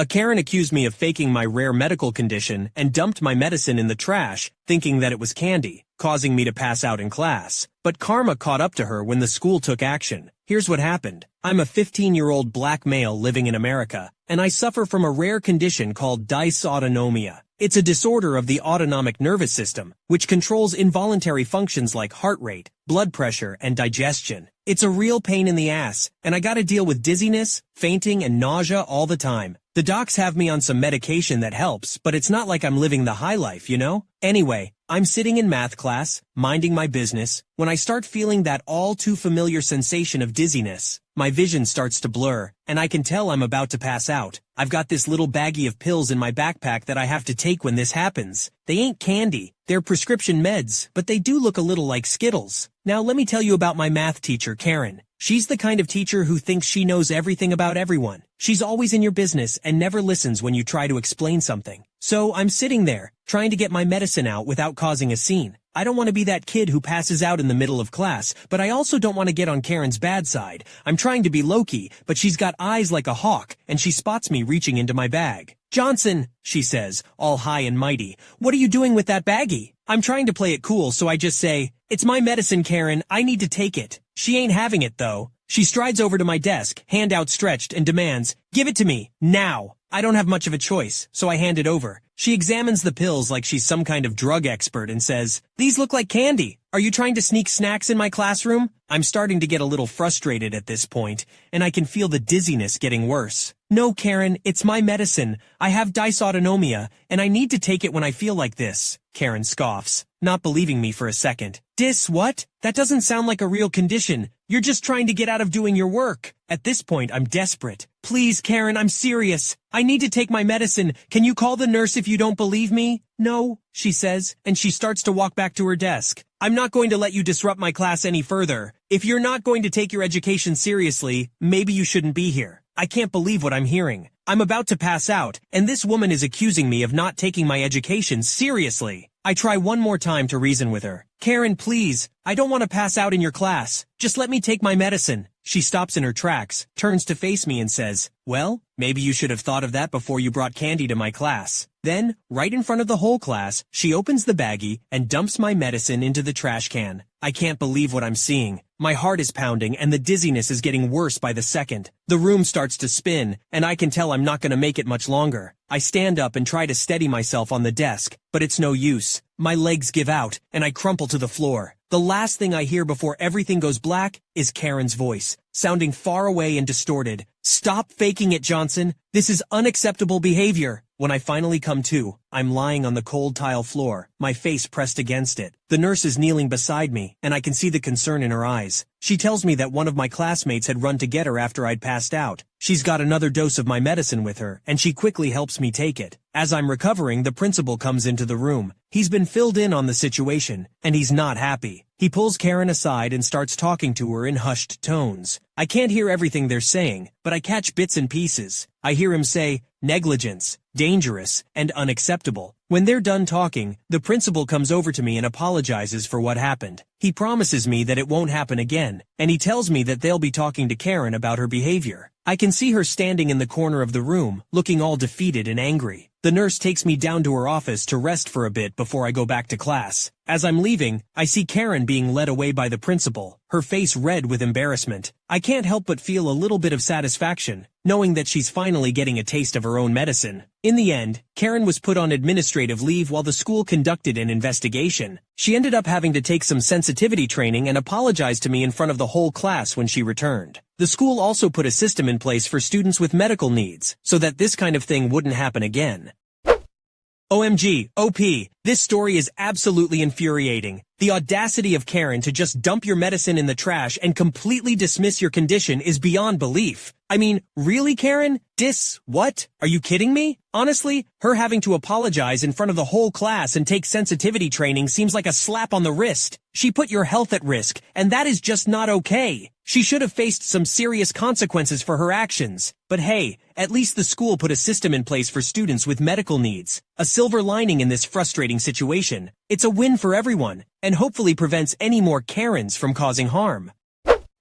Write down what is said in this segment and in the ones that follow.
A Karen accused me of faking my rare medical condition and dumped my medicine in the trash, thinking that it was candy, causing me to pass out in class. But karma caught up to her when the school took action. Here's what happened. I'm a 15-year-old black male living in America, and I suffer from a rare condition called dysautonomia. It's a disorder of the autonomic nervous system, which controls involuntary functions like heart rate, blood pressure, and digestion. It's a real pain in the ass, and I gotta deal with dizziness, fainting, and nausea all the time. The docs have me on some medication that helps, but it's not like I'm living the high life, you know? Anyway, I'm sitting in math class, minding my business, when I start feeling that all too familiar sensation of dizziness. My vision starts to blur, and I can tell I'm about to pass out. I've got this little baggie of pills in my backpack that I have to take when this happens. They ain't candy, they're prescription meds, but they do look a little like Skittles. Now let me tell you about my math teacher, Karen. She's the kind of teacher who thinks she knows everything about everyone. She's always in your business and never listens when you try to explain something. So I'm sitting there, trying to get my medicine out without causing a scene. I don't want to be that kid who passes out in the middle of class, but I also don't want to get on Karen's bad side. I'm trying to be low-key, but she's got eyes like a hawk, and she spots me reaching into my bag. "Johnson," she says, all high and mighty, "what are you doing with that baggie?" I'm trying to play it cool, so I just say, "It's my medicine, Karen, I need to take it." She ain't having it, though. She strides over to my desk, hand outstretched, and demands, "Give it to me, now." I don't have much of a choice, so I hand it over. She examines the pills like she's some kind of drug expert and says, "These look like candy. Are you trying to sneak snacks in my classroom?" I'm starting to get a little frustrated at this point, and I can feel the dizziness getting worse. "No, Karen, it's my medicine. I have dysautonomia, and I need to take it when I feel like this." Karen scoffs, not believing me for a second. What? That doesn't sound like a real condition. You're just trying to get out of doing your work." At this point, I'm desperate. "Please, Karen, I'm serious. I need to take my medicine. Can you call the nurse if you don't believe me?" "No," she says, and she starts to walk back to her desk. "I'm not going to let you disrupt my class any further. If you're not going to take your education seriously, maybe you shouldn't be here." I can't believe what I'm hearing. I'm about to pass out, and this woman is accusing me of not taking my education seriously. I try one more time to reason with her. "Karen, please, I don't want to pass out in your class. Just let me take my medicine." She stops in her tracks, turns to face me and says, "Well, maybe you should have thought of that before you brought candy to my class." Then, right in front of the whole class, she opens the baggie and dumps my medicine into the trash can. I can't believe what I'm seeing. My heart is pounding and the dizziness is getting worse by the second. The room starts to spin, and I can tell I'm not going to make it much longer. I stand up and try to steady myself on the desk, but it's no use. My legs give out, and I crumple to the floor. The last thing I hear before everything goes black is Karen's voice, sounding far away and distorted. "Stop faking it, Johnson. This is unacceptable behavior." When I finally come to, I'm lying on the cold tile floor, my face pressed against it. The nurse is kneeling beside me, and I can see the concern in her eyes. She tells me that one of my classmates had run to get her after I'd passed out. She's got another dose of my medicine with her, and she quickly helps me take it. As I'm recovering, the principal comes into the room. He's been filled in on the situation, and he's not happy. He pulls Karen aside and starts talking to her in hushed tones. I can't hear everything they're saying, but I catch bits and pieces. I hear him say, "Negligence, dangerous, and unacceptable." When they're done talking, the principal comes over to me and apologizes for what happened. He promises me that it won't happen again, and he tells me that they'll be talking to Karen about her behavior. I can see her standing in the corner of the room, looking all defeated and angry. The nurse takes me down to her office to rest for a bit before I go back to class. As I'm leaving, I see Karen being led away by the principal, her face red with embarrassment. I can't help but feel a little bit of satisfaction, knowing that she's finally getting a taste of her own medicine. In the end, Karen was put on administrative leave while the school conducted an investigation. She ended up having to take some sensitivity training and apologized to me in front of the whole class when she returned. The school also put a system in place for students with medical needs, so that this kind of thing wouldn't happen again. OMG, OP, this story is absolutely infuriating. The audacity of Karen to just dump your medicine in the trash and completely dismiss your condition is beyond belief. I mean, really, Karen? What? Are you kidding me? Honestly, her having to apologize in front of the whole class and take sensitivity training seems like a slap on the wrist. She put your health at risk, and that is just not okay. She should have faced some serious consequences for her actions. But hey, at least the school put a system in place for students with medical needs. A silver lining in this frustrating situation. It's a win for everyone, and hopefully prevents any more Karens from causing harm.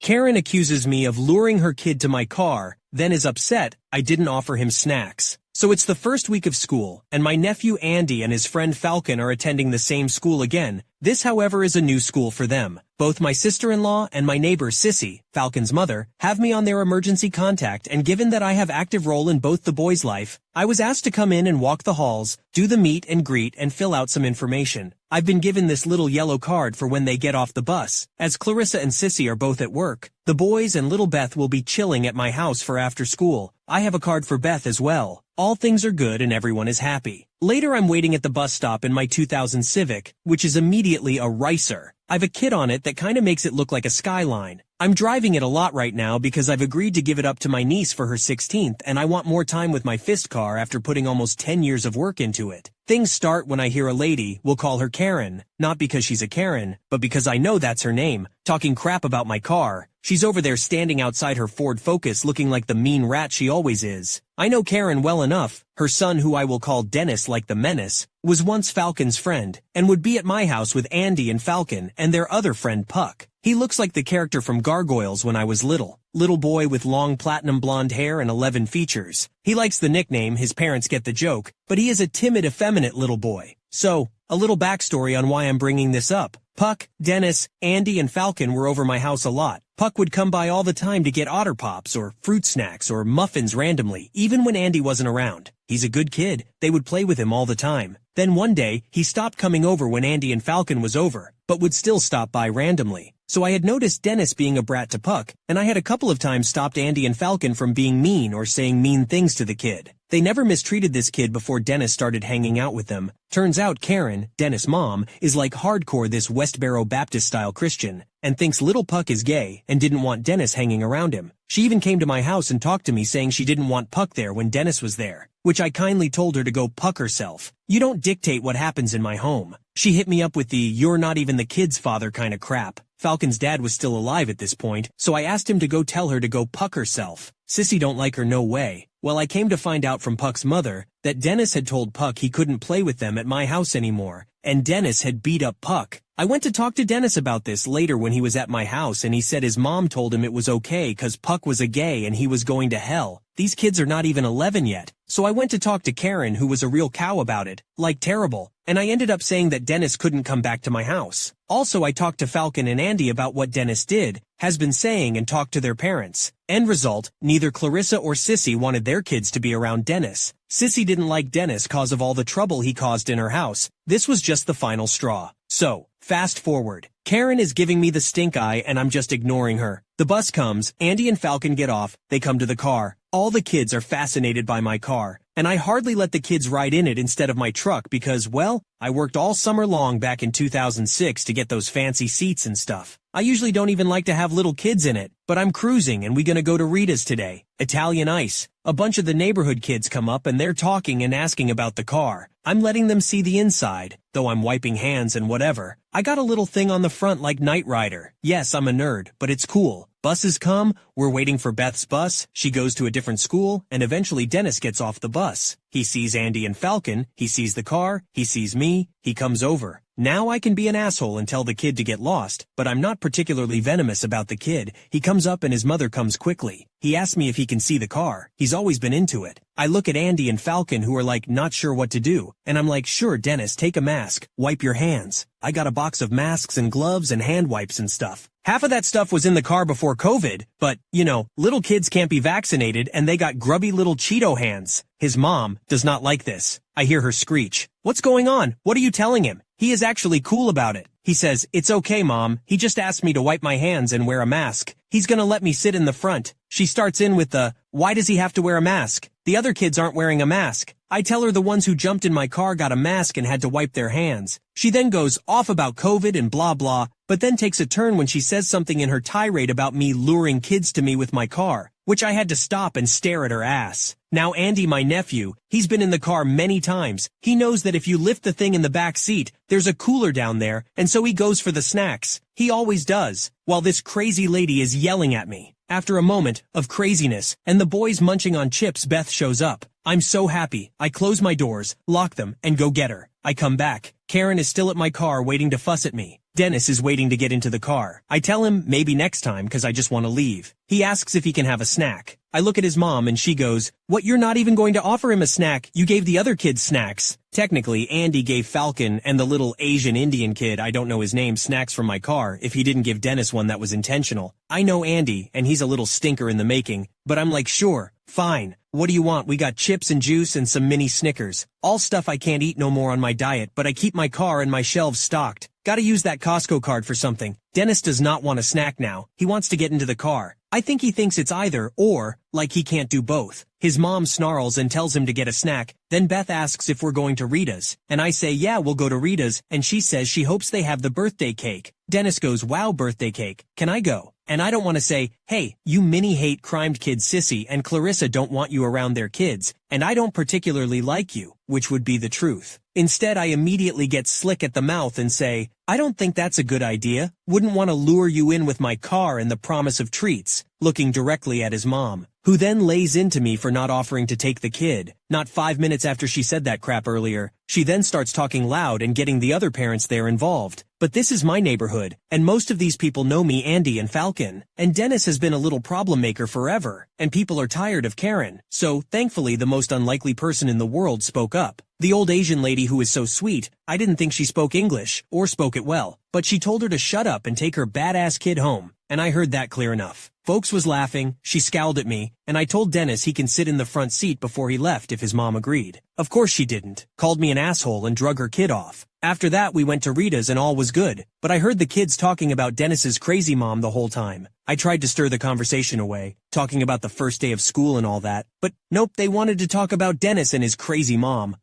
Karen accuses me of luring her kid to my car, then is upset I didn't offer him snacks. So it's the first week of school, and my nephew Andy and his friend Falcon are attending the same school again. This, however, is a new school for them. Both my sister-in-law and my neighbor Sissy, Falcon's mother, have me on their emergency contact, and given that I have active role in both the boys' life, I was asked to come in and walk the halls, do the meet and greet, and fill out some information. I've been given this little yellow card for when they get off the bus. As Clarissa and Sissy are both at work, the boys and little Beth will be chilling at my house for after school. I have a card for Beth as well. All things are good and everyone is happy. Later I'm waiting at the bus stop in my 2000 Civic, which is immediately a ricer. I've a kit on it that kinda makes it look like a Skyline. I'm driving it a lot right now because I've agreed to give it up to my niece for her 16th, and I want more time with my fist car after putting almost 10 years of work into it. Things start when I hear a lady, we'll call her Karen, not because she's a Karen, but because I know that's her name, talking crap about my car. She's over there standing outside her Ford Focus looking like the mean rat she always is. I know Karen well enough. Her son, who I will call Dennis like the menace, was once Falcon's friend, and would be at my house with Andy and Falcon and their other friend Puck. He looks like the character from Gargoyles when I was little. Little boy with long platinum blonde hair and 11 features. He likes the nickname, his parents get the joke, but he is a timid, effeminate little boy. So, a little backstory on why I'm bringing this up. Puck, Dennis, Andy, and Falcon were over my house a lot. Puck would come by all the time to get Otter Pops or fruit snacks or muffins randomly, even when Andy wasn't around. He's a good kid. They would play with him all the time. Then one day, he stopped coming over when Andy and Falcon was over, but would still stop by randomly. So I had noticed Dennis being a brat to Puck, and I had a couple of times stopped Andy and Falcon from being mean or saying mean things to the kid. They never mistreated this kid before Dennis started hanging out with them. Turns out Karen, Dennis' mom, is like hardcore this Westboro Baptist-style Christian, and thinks little Puck is gay and didn't want Dennis hanging around him. She even came to my house and talked to me saying she didn't want Puck there when Dennis was there, which I kindly told her to go Puck herself. You don't dictate what happens in my home. She hit me up with the "you're not even the kid's father" kind of crap. Falcon's dad was still alive at this point, so I asked him to go tell her to go Puck herself. Sissy don't like her no way. Well, I came to find out from Puck's mother that Dennis had told Puck he couldn't play with them at my house anymore, and Dennis had beat up Puck. I went to talk to Dennis about this later when he was at my house, and he said his mom told him it was okay cause Puck was a gay and he was going to hell. These kids are not even 11 yet. So I went to talk to Karen, who was a real cow about it, like terrible, and I ended up saying that Dennis couldn't come back to my house. Also, I talked to Falcon and Andy about what Dennis did, has been saying, and talked to their parents. End result, neither Clarissa or Sissy wanted their kids to be around Dennis. Sissy didn't like Dennis cause of all the trouble he caused in her house. This was just the final straw. So, fast forward. Karen is giving me the stink eye and I'm just ignoring her. The bus comes, Andy and Falcon get off, they come to the car. All the kids are fascinated by my car, and I hardly let the kids ride in it instead of my truck because, well, I worked all summer long back in 2006 to get those fancy seats and stuff. I usually don't even like to have little kids in it, but I'm cruising and we gonna go to Rita's today. Italian Ice. A bunch of the neighborhood kids come up and they're talking and asking about the car. I'm letting them see the inside, though I'm wiping hands and whatever. I got a little thing on the front like Knight Rider. Yes, I'm a nerd, but it's cool. Buses come, we're waiting for Beth's bus, she goes to a different school, and eventually Dennis gets off the bus. He sees Andy and Falcon, he sees the car, he sees me, he comes over. Now I can be an asshole and tell the kid to get lost, but I'm not particularly venomous about the kid. He comes up and his mother comes quickly. He asks me if he can see the car. He's always been into it. I look at Andy and Falcon, who are like not sure what to do, and I'm like, sure Dennis, take a mask, wipe your hands. I got a box of masks and gloves and hand wipes and stuff. Half of that stuff was in the car before COVID, but, you know, little kids can't be vaccinated and they got grubby little Cheeto hands. His mom does not like this. I hear her screech. What's going on? What are you telling him? He is actually cool about it. He says, it's okay, Mom. He just asked me to wipe my hands and wear a mask. He's gonna let me sit in the front. She starts in with the, why does he have to wear a mask? The other kids aren't wearing a mask. I tell her the ones who jumped in my car got a mask and had to wipe their hands. She then goes off about COVID and blah blah, but then takes a turn when she says something in her tirade about me luring kids to me with my car, which I had to stop and stare at her ass. Now Andy, my nephew, he's been in the car many times. He knows that if you lift the thing in the back seat, there's a cooler down there, and so he goes for the snacks. He always does, while this crazy lady is yelling at me. After a moment of craziness and the boys munching on chips, Beth shows up. I'm so happy. I close my doors, lock them, and go get her. I come back. Karen is still at my car waiting to fuss at me. Dennis is waiting to get into the car. I tell him maybe next time because I just want to leave. He asks if he can have a snack. I look at his mom and she goes, "What, you're not even going to offer him a snack? You gave the other kids snacks." Technically, Andy gave Falcon and the little Asian Indian kid, I don't know his name, snacks from my car if he didn't give Dennis one that was intentional. I know Andy, and he's a little stinker in the making, but I'm like, sure, fine. What do you want? We got chips and juice and some mini Snickers. All stuff I can't eat no more on my diet, but I keep my car and my shelves stocked. Gotta use that Costco card for something. Dennis does not want a snack now. He wants to get into the car. I think he thinks it's either or, like he can't do both. His mom snarls and tells him to get a snack. Then Beth asks if we're going to Rita's, and I say yeah, we'll go to Rita's, and she says she hopes they have the birthday cake. Dennis goes, wow, birthday cake. Can I go? And I don't want to say, hey, you mini hate crimed kid sissy, and Clarissa don't want you around their kids, and I don't particularly like you, which would be the truth. Instead, I immediately get slick at the mouth and say, I don't think that's a good idea. Wouldn't want to lure you in with my car and the promise of treats, looking directly at his mom, who then lays into me for not offering to take the kid. Not 5 minutes after she said that crap earlier, she then starts talking loud and getting the other parents there involved. But this is my neighborhood, and most of these people know me, Andy and Falcon. And Dennis has been a little problem maker forever, and people are tired of Karen. So, thankfully, the most unlikely person in the world spoke up. The old Asian lady who is so sweet, I didn't think she spoke English, or spoke it well, but she told her to shut up and take her badass kid home, and I heard that clear enough. Folks was laughing, she scowled at me, and I told Dennis he can sit in the front seat before he left if his mom agreed. Of course she didn't, called me an asshole and drug her kid off. After that we went to Rita's and all was good, but I heard the kids talking about Dennis's crazy mom the whole time. I tried to stir the conversation away, talking about the first day of school and all that, but nope, they wanted to talk about Dennis and his crazy mom.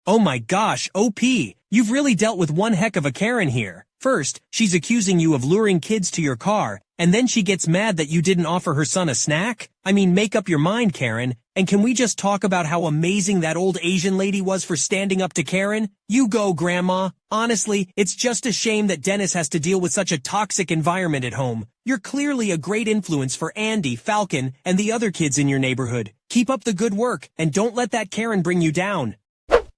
Oh my gosh, OP, you've really dealt with one heck of a Karen here. First, she's accusing you of luring kids to your car, and then she gets mad that you didn't offer her son a snack? I mean, make up your mind, Karen. And can we just talk about how amazing that old Asian lady was for standing up to Karen? You go, Grandma. Honestly, it's just a shame that Dennis has to deal with such a toxic environment at home. You're clearly a great influence for Andy, Falcon, and the other kids in your neighborhood. Keep up the good work, and don't let that Karen bring you down.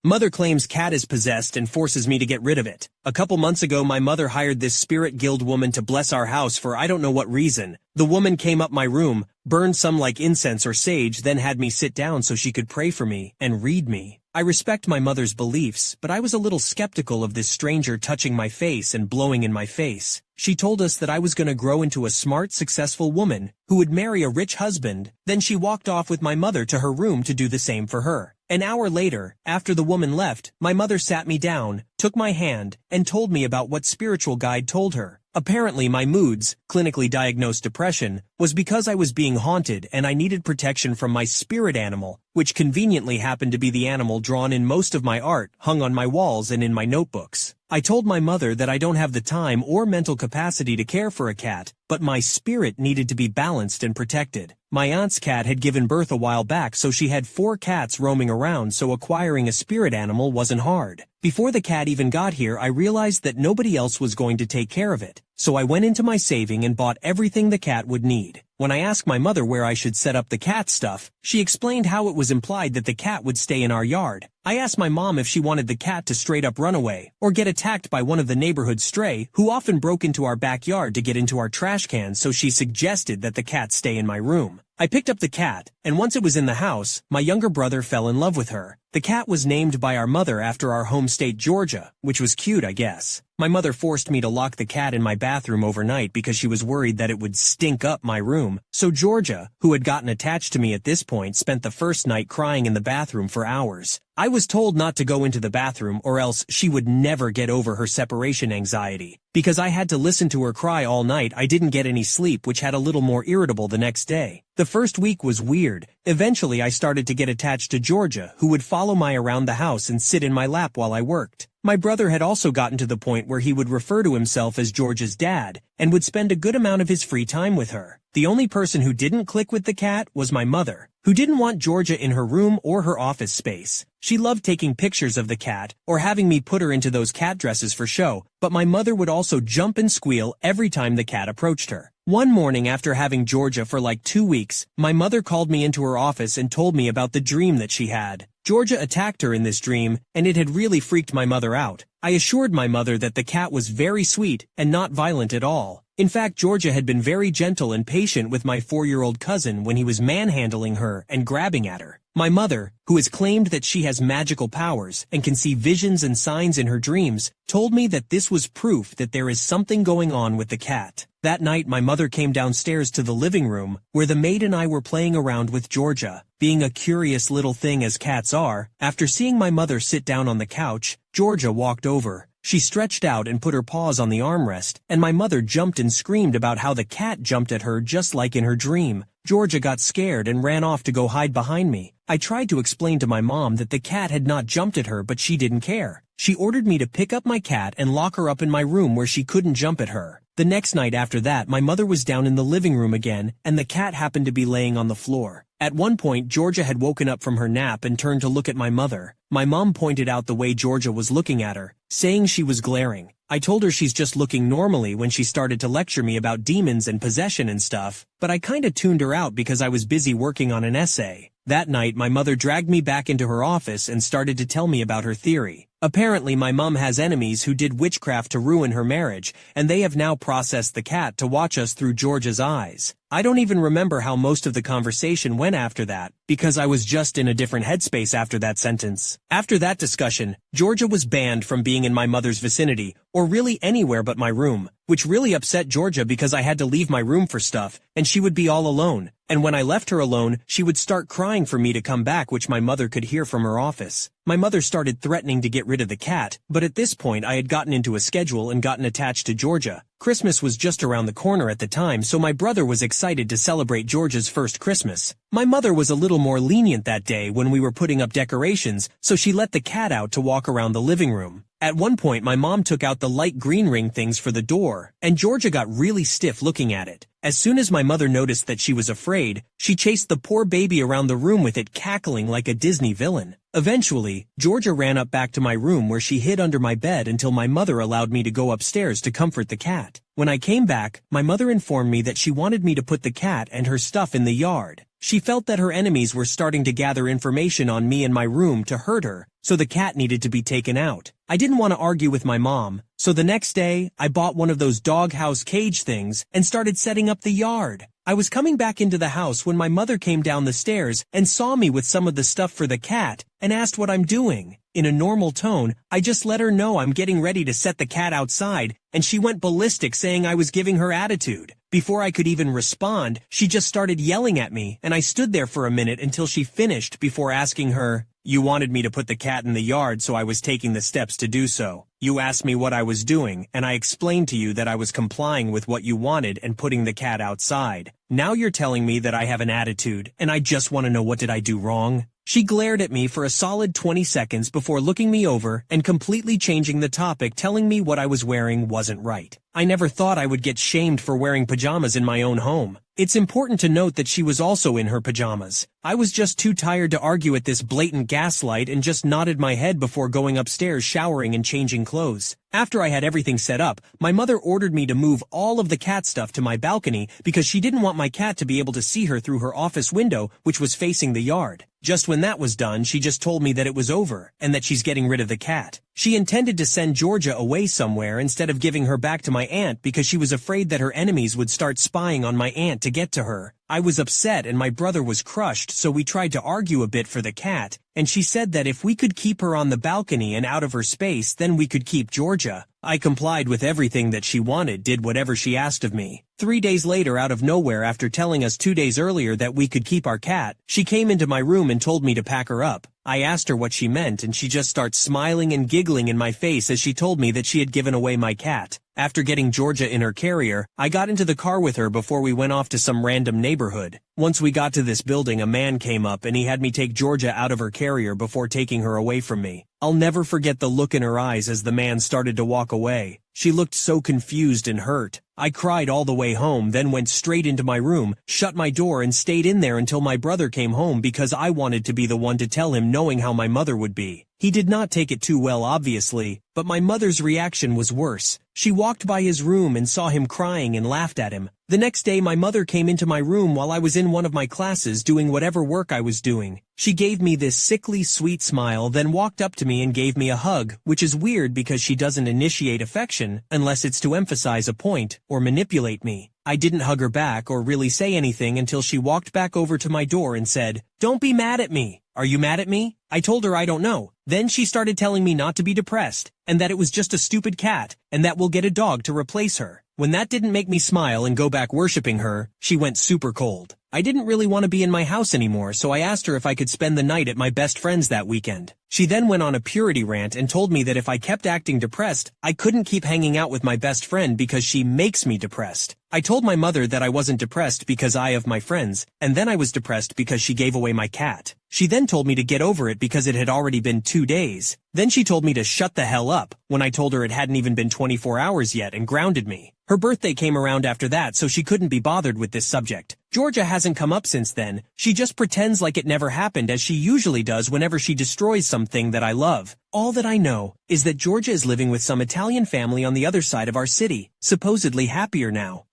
Mother claims cat is possessed and forces me to get rid of it. A couple months ago my mother hired this spirit guild woman to bless our house for I don't know what reason. The woman came up my room, burned some like incense or sage, then had me sit down so she could pray for me and read me. I respect my mother's beliefs, but I was a little skeptical of this stranger touching my face and blowing in my face. She told us that I was going to grow into a smart, successful woman who would marry a rich husband. Then she walked off with my mother to her room to do the same for her. An hour later, after the woman left, my mother sat me down, took my hand, and told me about what spiritual guide told her. Apparently my moods, clinically diagnosed depression, was because I was being haunted and I needed protection from my spirit animal, which conveniently happened to be the animal drawn in most of my art, hung on my walls and in my notebooks. I told my mother that I don't have the time or mental capacity to care for a cat, but my spirit needed to be balanced and protected. My aunt's cat had given birth a while back, so she had 4 cats roaming around, so acquiring a spirit animal wasn't hard. Before the cat even got here, I realized that nobody else was going to take care of it, so I went into my saving and bought everything the cat would need. When I asked my mother where I should set up the cat stuff, she explained how it was implied that the cat would stay in our yard. I asked my mom if she wanted the cat to straight up run away, or get attacked by one of the neighborhood stray, who often broke into our backyard to get into our trash cans, so she suggested that the cat stay in my room. I picked up the cat, and once it was in the house, my younger brother fell in love with her. The cat was named by our mother after our home state Georgia, which was cute, I guess. My mother forced me to lock the cat in my bathroom overnight because she was worried that it would stink up my room. So Georgia, who had gotten attached to me at this point, spent the first night crying in the bathroom for hours. I was told not to go into the bathroom or else she would never get over her separation anxiety. Because I had to listen to her cry all night, I didn't get any sleep, which had a little more irritable the next day. The first week was weird. Eventually I started to get attached to Georgia, who would follow me around the house and sit in my lap while I worked. My brother had also gotten to the point where he would refer to himself as Georgia's dad, and would spend a good amount of his free time with her. The only person who didn't click with the cat was my mother, who didn't want Georgia in her room or her office space. She loved taking pictures of the cat, or having me put her into those cat dresses for show, but my mother would also jump and squeal every time the cat approached her. One morning after having Georgia for like 2 weeks, my mother called me into her office and told me about the dream that she had. Georgia attacked her in this dream, and it had really freaked my mother out. I assured my mother that the cat was very sweet and not violent at all. In fact, Georgia had been very gentle and patient with my 4-year-old cousin when he was manhandling her and grabbing at her. My mother, who has claimed that she has magical powers and can see visions and signs in her dreams, told me that this was proof that there is something going on with the cat. That night my mother came downstairs to the living room, where the maid and I were playing around with Georgia. Being a curious little thing as cats are, after seeing my mother sit down on the couch, Georgia walked over. She stretched out and put her paws on the armrest, and my mother jumped and screamed about how the cat jumped at her just like in her dream. Georgia got scared and ran off to go hide behind me. I tried to explain to my mom that the cat had not jumped at her, but she didn't care. She ordered me to pick up my cat and lock her up in my room where she couldn't jump at her. The next night after that, my mother was down in the living room again, and the cat happened to be laying on the floor. At one point, Georgia had woken up from her nap and turned to look at my mother. My mom pointed out the way Georgia was looking at her, saying she was glaring. I told her she's just looking normally when she started to lecture me about demons and possession and stuff, but I kinda tuned her out because I was busy working on an essay. That night, my mother dragged me back into her office and started to tell me about her theory. Apparently, my mom has enemies who did witchcraft to ruin her marriage, and they have now processed the cat to watch us through Georgia's eyes. I don't even remember how most of the conversation went after that, because I was just in a different headspace after that sentence. After that discussion, Georgia was banned from being in my mother's vicinity, or really anywhere but my room, which really upset Georgia because I had to leave my room for stuff, and she would be all alone. And when I left her alone, she would start crying for me to come back, which my mother could hear from her office. My mother started threatening to get rid of the cat, but at this point I had gotten into a schedule and gotten attached to Georgia. Christmas was just around the corner at the time, so my brother was excited to celebrate Georgia's first Christmas. My mother was a little more lenient that day when we were putting up decorations, so she let the cat out to walk around the living room. At one point my mom took out the light green ring things for the door, and Georgia got really stiff looking at it. As soon as my mother noticed that she was afraid, she chased the poor baby around the room with it cackling like a Disney villain. Eventually, Georgia ran up back to my room where she hid under my bed until my mother allowed me to go upstairs to comfort the cat. When I came back, my mother informed me that she wanted me to put the cat and her stuff in the yard. She felt that her enemies were starting to gather information on me in my room to hurt her, so the cat needed to be taken out. I didn't want to argue with my mom, so the next day, I bought one of those doghouse cage things and started setting up the yard. I was coming back into the house when my mother came down the stairs and saw me with some of the stuff for the cat and asked what I'm doing. In a normal tone, I just let her know I'm getting ready to set the cat outside, and she went ballistic saying I was giving her attitude. Before I could even respond, she just started yelling at me, and I stood there for a minute until she finished before asking her, "You wanted me to put the cat in the yard, so I was taking the steps to do so. You asked me what I was doing, and I explained to you that I was complying with what you wanted and putting the cat outside. Now you're telling me that I have an attitude, and I just want to know, what did I do wrong?" She glared at me for a solid 20 seconds before looking me over and completely changing the topic, telling me what I was wearing wasn't right. I never thought I would get shamed for wearing pajamas in my own home. It's important to note that she was also in her pajamas. I was just too tired to argue at this blatant gaslight and just nodded my head before going upstairs, showering and changing clothes. After I had everything set up, my mother ordered me to move all of the cat stuff to my balcony because she didn't want my cat to be able to see her through her office window, which was facing the yard. Just when that was done, she just told me that it was over and that she's getting rid of the cat. She intended to send Georgia away somewhere instead of giving her back to my aunt because she was afraid that her enemies would start spying on my aunt to get to her. I was upset and my brother was crushed, so we tried to argue a bit for the cat, and she said that if we could keep her on the balcony and out of her space, then we could keep Georgia. I complied with everything that she wanted, did whatever she asked of me. 3 days later, out of nowhere, after telling us 2 days earlier that we could keep our cat, she came into my room and told me to pack her up. I asked her what she meant, and she just starts smiling and giggling in my face as she told me that she had given away my cat. After getting Georgia in her carrier, I got into the car with her before we went off to some random neighborhood. Once we got to this building, a man came up and he had me take Georgia out of her carrier before taking her away from me. I'll never forget the look in her eyes as the man started to walk away. She looked so confused and hurt. I cried all the way home, then went straight into my room, shut my door and stayed in there until my brother came home because I wanted to be the one to tell him, knowing how my mother would be. He did not take it too well obviously, but my mother's reaction was worse. She walked by his room and saw him crying and laughed at him. The next day my mother came into my room while I was in one of my classes doing whatever work I was doing. She gave me this sickly sweet smile, then walked up to me and gave me a hug, which is weird because she doesn't initiate affection unless it's to emphasize a point or manipulate me. I didn't hug her back or really say anything until she walked back over to my door and said, "Don't be mad at me. Are you mad at me?" I told her I don't know. Then she started telling me not to be depressed, and that it was just a stupid cat, and that we'll get a dog to replace her. When that didn't make me smile and go back worshipping her, she went super cold. I didn't really want to be in my house anymore, so I asked her if I could spend the night at my best friend's that weekend. She then went on a purity rant and told me that if I kept acting depressed, I couldn't keep hanging out with my best friend because she makes me depressed. I told my mother that I wasn't depressed because I have my friends, and then I was depressed because she gave away my cat. She then told me to get over it because it had already been 2 days. Then she told me to shut the hell up when I told her it hadn't even been 24 hours yet and grounded me. Her birthday came around after that, so she couldn't be bothered with this subject. Georgia hasn't come up since then. She just pretends like it never happened, as she usually does whenever she destroys something that I love. All that I know is that Georgia is living with some Italian family on the other side of our city, supposedly happier now.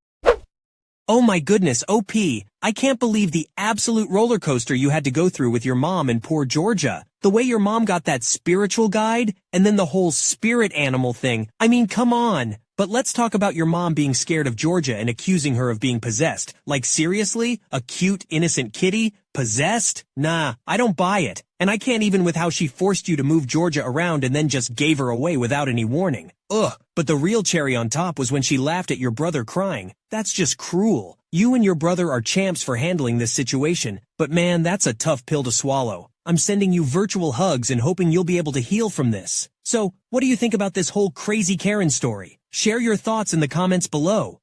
Oh my goodness, OP, I can't believe the absolute roller coaster you had to go through with your mom and poor Georgia. The way your mom got that spiritual guide, and then the whole spirit animal thing. I mean, come on. But let's talk about your mom being scared of Georgia and accusing her of being possessed. Like seriously? A cute, innocent kitty? Possessed? Nah, I don't buy it. And I can't even with how she forced you to move Georgia around and then just gave her away without any warning. Ugh, but the real cherry on top was when she laughed at your brother crying. That's just cruel. You and your brother are champs for handling this situation, but man, that's a tough pill to swallow. I'm sending you virtual hugs and hoping you'll be able to heal from this. So, what do you think about this whole crazy Karen story? Share your thoughts in the comments below.